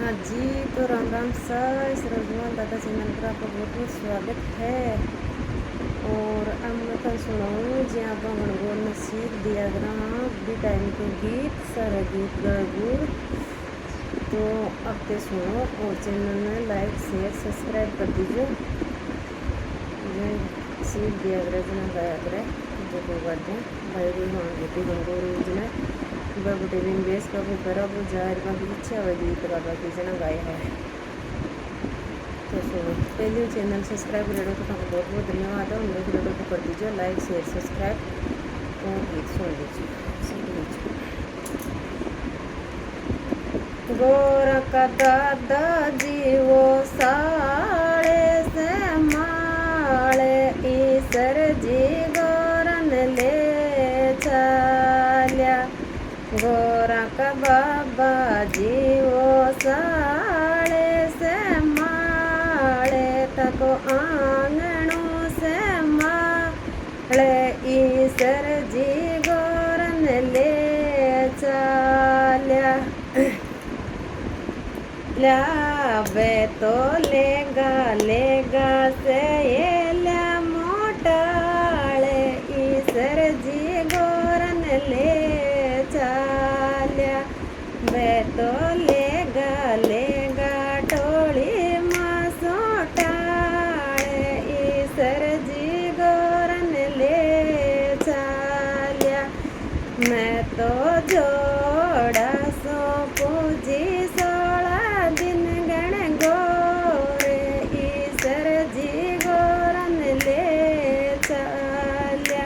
हाँ जी, तो राम राम सर सरजमान दादा चैनल पर आपका बहुत बहुत स्वागत है। और अब मैं कल सुनाऊँ जी आप गणगोर में सीख दिया ग्राम भी टाइम को गीत सारा गीत गागुर। तो अब ते सुनो और चैनल में लाइक शेयर सब्सक्राइब कर दीजिए। मैं सीख दिया ग्रह जना गाया करे जो को बातें भाई भी हाँ गीती गणगोर जना बाबू टीवी में बेस का वो करा वो जाहिर बाकी इच्छा हुआ गीत बाबा की जना गाया है। तो सुनो पहले चैनल सब्सक्राइब करें तो बहुत बहुत धन्यवाद है। उन लोग वीडियो को कर दीजिए लाइक शेयर सब्सक्राइब और गीत सुन लीजिए सीख लीजिए। गोरा का दादा जी वो साड़े से माड़े ईसर जी गोरन ले चाल्या। गोरा का बाबा जी वो साड़े से माड़े तको आंगणों से माड़े ईसर जी गोरन ले चाल्या। वे तो लेगा से ये ल्या मोटाले ईसर जी गोरन ले चाल्या। वे तो लेगा टोली माँ सोटाले ईसर जी गोरन ले चाल्या। मैं तो जोड़ा सो पूजी सोलह दिन गण गोरे ईसर जी गोरन ले चाल्या।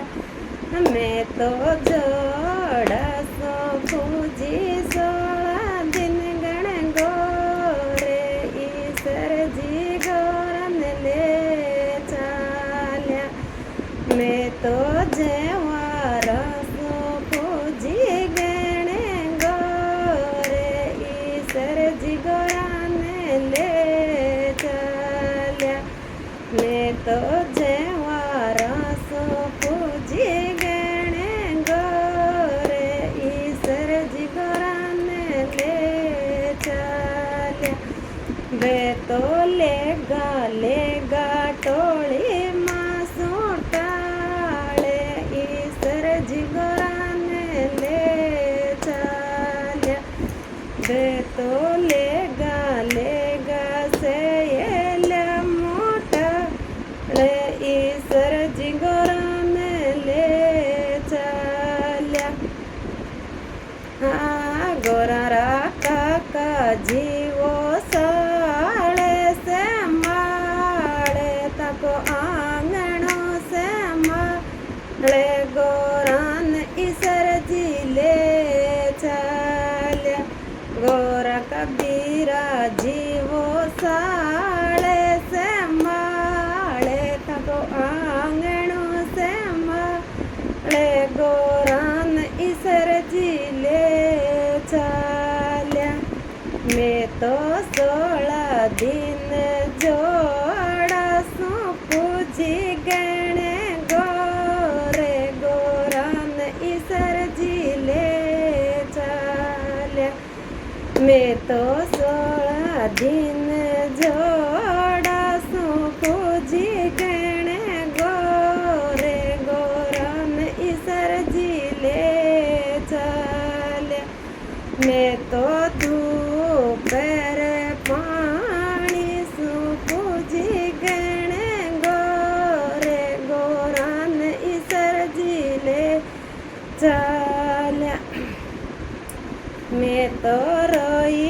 मैं तो जोड़ा सो पूजी सोलह दिन गण गोरे ईसर जी गोरन ले चाल्या। मैं तो जेवार मैं तो जेवारा सो पूजी गणे गोरे ईसर जी गोरान ले चाल्या। वे तो लेगा टोली माँ सोटाले ईसर जी गोरान ले चाल्या। वे तो लेगा से ईसर जी गोरन ले चाल्या। हाँ गोरा काका जी वो साड़े से माड़े तको आंगणों से माड़े गोरान ईसर जी ले चाल्या। गोरा कबीरा जी वो साड़े से आंगणों से माड़े गोरान ईसर जी ले चाल्या। मैं तो 16 दिन जोड़ा सो पूजी गणे गोरे गोरान ईसर जी ले चाल्या। मैं तो 16 दिन जोड़ा सो पूजी गणे गोरे गोरान ईसर जी ले चाल्या। मैं तो दोपहर पानी सो पूजी गणे गोरे गोरान ईसर जी ले चाल्या। मैं तो रोई